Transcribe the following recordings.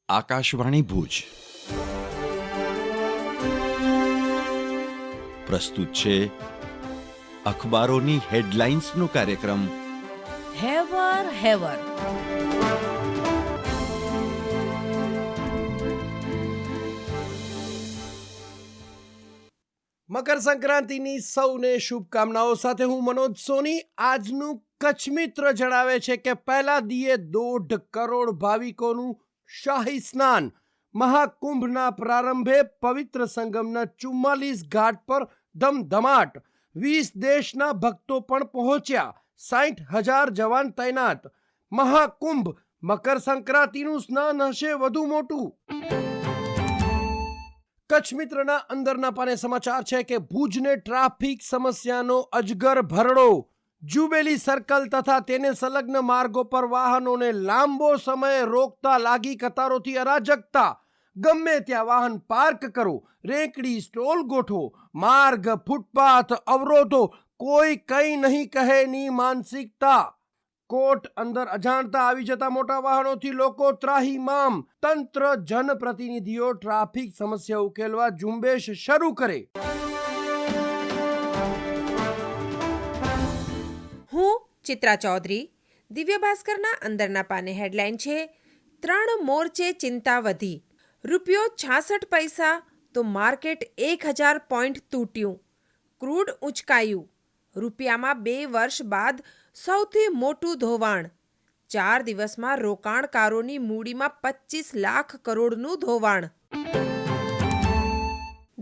આકાશવાણી ભુજ પ્રસ્તુત છે અખબારોની હેડલાઇન્સનો કાર્યક્રમ હેવર હેવર. મકર સંક્રાંતિની સૌને શુભકામનાઓ સાથે હું મનોજ સોની. આજનું કચ્છ મિત્ર જણાવે છે કે પહેલા દીએ 1.5 કરોડ ભાવિકોનું શાહી સ્નાન. મહાકુંભના પ્રારંભે પવિત્ર સંગમના 44 ઘાટ પર ધમધમાટ. 20 દેશના ભક્તો પણ પહોંચ્યા. 60,000 જવાન તૈનાત. મહાકુંભ મકર સંક્રાંતિનું સ્નાન હશે વધુ મોટું. કચ્છ મિત્રના અંદરના પાને સમાચાર છે કે ભુજને ટ્રાફિક સમસ્યાનો અજગર ભરડો. જુબેલી સર્કલ તથા તેને સંલગ્ન માર્ગો પર વાહનોને લાંબો સમય રોકતા લાગી કતારોથી અરાજકતા. ગમે ત્યાં વાહન પાર્ક કરો, રેકડી સ્ટોલ ગોઠવો, માર્ગ ફૂટપાથ અવરોધો, કોઈ કંઈ નહીં કહેની માનસિકતા. કોટ અંદર અજાણતા આવી જતા મોટા વાહનોથી લોકો ત્રાહિમામ. તંત્ર જનપ્રતિનિધિઓ ટ્રાફિક સમસ્યા ઉકેલવા ઝુંબેશ શરૂ કરે. હું ચિત્રા ચૌધરી. દિવ્ય ભાસ્કરના અંદરના પાને હેડલાઇન છે, 3 મોરચે ચિંતા વધી. ₹66 તો માર્કેટ 1000 પોઈન્ટ તૂટ્યું. ક્રૂડ ઉંચકાયું. રૂપિયામાં 2 વર્ષ બાદ સૌથી મોટું ધોવાણ. 4 દિવસમાં રોકાણકારોની મૂડીમાં 25 લાખ કરોડનું ધોવાણ.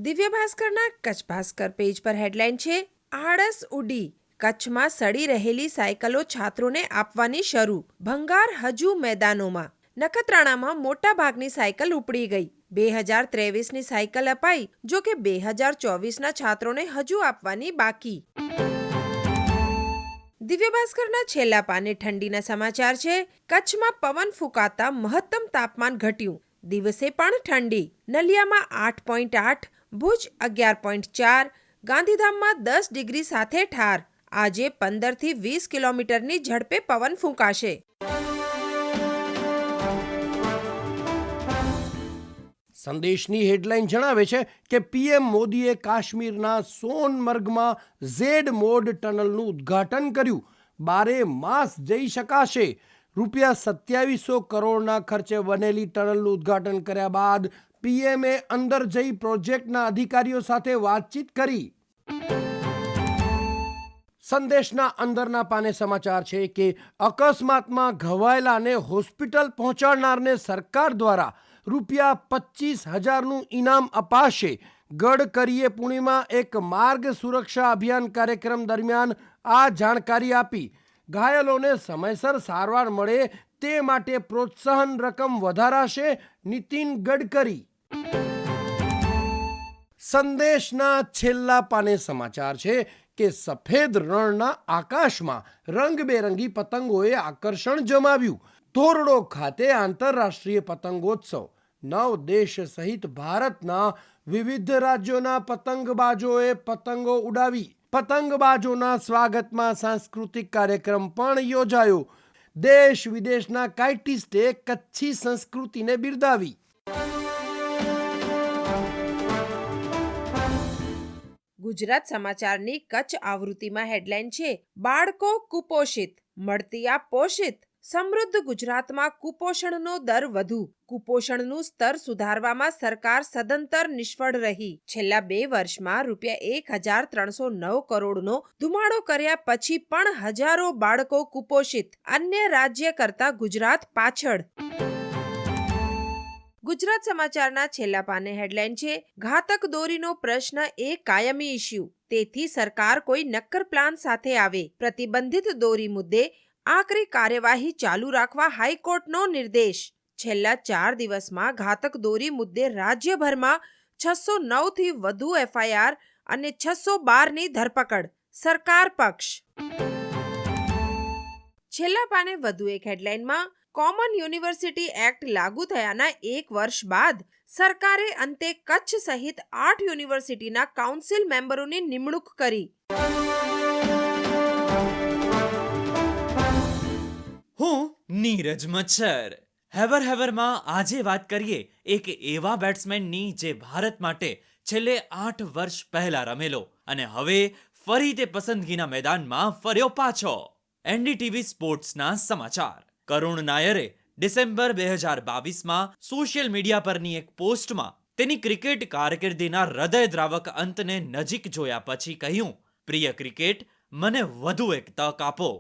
દિવ્ય ભાસ્કરના કચ્છ ભાસ્કર પેજ પર હેડલાઇન છે, આળસ ઉડી. કચ્છમાં સડી રહેલી સાયકલો છાત્રોને આપવાની શરૂ. ભંગાર હજુ મેદાનોમાં. નખત્રાણામાં મોટા ભાગની સાયકલ ઉપડી ગઈ. 2023ની સાયકલ અપાઈ, જો કે 2024ના છાત્રોને હજુ આપવાની બાકી. દિવ્ય ભાસ્કરના છેલ્લા પાને ઠંડીના સમાચાર છે. કચ્છમાં પવન ફૂંકાતા મહત્તમ તાપમાન ઘટ્યું. દિવસે પણ ઠંડી. નલિયામાં 8.8, ભુજ 11.4, ગાંધીધામમાં 10 ડિગ્રી સાથે ઠાર. આજે 15થી 20 કિલોમીટરની ઝડપે પવન ફૂંકાશે. સંદેશની હેડલાઇન જણાવે છે કે પીએમ મોદીએ કાશ્મીરના સોનમર્ગમાં ઝેડ મોડ ટનલનું ઉદ્ઘાટન કર્યું. 12 માસ જઈ શકાશે. ₹2700 કરોડના ખર્ચે બનેલી ટનલનું ઉદ્ઘાટન કર્યા બાદ પીએમએ અંદર જઈ પ્રોજેક્ટના અધિકારીઓ સાથે વાતચીત કરી. સંદેશના અંદરના પાને સમાચાર છે કે અકસ્માતમાં ઘવાયેલાને હોસ્પિટલ પહોંચાડનારને સરકાર દ્વારા ₹25,000નું ઇનામ અપાશે. ગડકરીએ પુણેમાં એક માર્ગ સુરક્ષા અભિયાન કાર્યક્રમ દરમિયાન આ જાણકારી આપી. ઘાયલોને સમયસર સારવાર મળે તે માટે પ્રોત્સાહન રકમ વધારાશે. નીતિન ગડકરી. સંદેશના છેલ્લા પાને સમાચાર છે કે સફેદ રણના આકાશમાં રંગબેરંગી પતંગોએ આકર્ષણ જમાવ્યું. ધોરડો ખાતે આંતરરાષ્ટ્રીય પતંગોત્સવ. 9 દેશ સહિત ભારતના વિવિધ રાજ્યોના પતંગબાજોએ પતંગો ઉડાવી. પતંગબાજોના સ્વાગતમાં સાંસ્કૃતિક કાર્યક્રમ પણ યોજાયો. દેશ વિદેશના કાઇટિસ્ટે કચ્છી સંસ્કૃતિને બિરદાવી. ગુજરાત સમાચારની કચ્છ આવૃત્તિમાં હેડલાઇન છે, બાળકો કુપોષિત, મળતી આ પોષિત. સમૃદ્ધ ગુજરાતમાં કુપોષણનો દર વધુ. કુપોષણનું સ્તર સુધારવામાં સરકાર સદંતર નિષ્ફળ રહી. છેલ્લા 2 વર્ષમાં ₹1,309 કરોડનો ધુમાડો કર્યા પછી પણ હજારો બાળકો કુપોષિત. અન્ય રાજ્ય કરતા ગુજરાત પાછળ. ગુજરાત સમાચારના છેલ્લા પાને હેડલાઇન છે, ઘાતક દોરીનો પ્રશ્ન એ કાયમી ઇસ્યુ. તેથી સરકાર કોઈ નક્કર પ્લાન સાથે આવે. પ્રતિબંધિત દોરી મુદ્દે આકરી કાર્યવાહી ચાલુ રાખવા હાઈકોર્ટનો નિર્દેશ. છેલ્લા 4 દિવસમાં ઘાતક દોરી મુદ્દે રાજ્યભરમાં 609થી વધુ એફઆઈઆર અને 612ની ધરપકડ. સરકાર પક્ષ. છેલ્લા પાને વધુ એક હેડલાઇનમાં, કોમન યુનિવર્સિટી એક્ટ લાગુ થયાના 1 વર્ષ બાદ સરકારે અંતે કચ્છ સહિત 8 યુનિવર્સિટીના કાઉન્સિલ મેમ્બરોની નિમણૂક કરી. હું નીરજ મચ્છર. હેવર હેવરમાં આજે વાત કરીએ એક એવા બેટ્સમેનની જે ભારત માટે છેલ્લે 8 વર્ષ પહેલા રમેલો અને હવે ફરી તે પસંદગીના મેદાનમાં ફર્યો પાછો. એનડીટીવી સ્પોર્ટ્સના સમાચાર. કરુણ નાયરે ડિસેમ્બર 2022માં સોશિયલ મીડિયા પરની એક પોસ્ટમાં તેની ક્રિકેટ કારકિર્દીના હૃદયદ્રાવક અંતને નજીક જોયા પછી કહ્યું, પ્રિય ક્રિકેટ, મને વધુ એક તક આપો.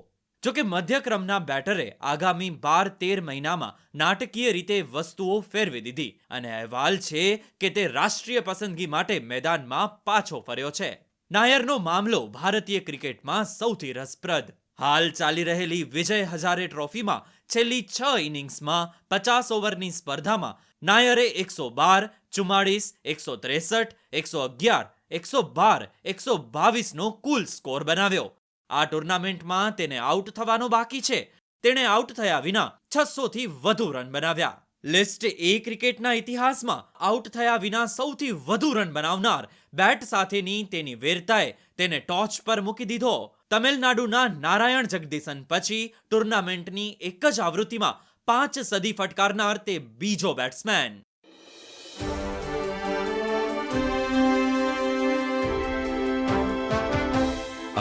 જોકે મધ્યક્રમના બેટરે આગામી 12-13 મહિનામાં નાટકીય રીતે વસ્તુઓ ફેરવી દીધી અને અહેવાલ છે કે તે રાષ્ટ્રીય પસંદગી માટે મેદાનમાં પાછો ફર્યો છે. નાયરનો મામલો ભારતીય ક્રિકેટમાં સૌથી રસપ્રદ. હાલ ચાલી રહેલી વિજય હજારે ટ્રોફીમાં છેલ્લી 6 ઇનિંગ્સમાં 50 ઓવરની સ્પર્ધામાં નાયરે 112, 44, 163, 111, 112, 122નો કુલ સ્કોર બનાવ્યો. આ ટુર્નામેન્ટમાં તેને આઉટ થવાનો બાકી છે. તેણે આઉટ થયા વિના 600 થી વધુ રન બનાવ્યા. લિસ્ટ એ ક્રિકેટના ઇતિહાસમાં આઉટ થયા વિના સૌથી વધુ રન બનાવનાર બેટ સાથેની તેની વીરતાએ તેને ટોચ પર મૂકી દીધો. તમિલનાડુના નારાયણ જગદીશન પછી ટુર્નામેન્ટની એક જ આવૃત્તિમાં 5 સદી ફટકારનાર તે બીજો બેટ્સમેન.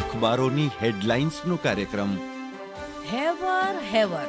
અખબારોની હેડલાઇન્સનો કાર્યક્રમ હેવર હેવર.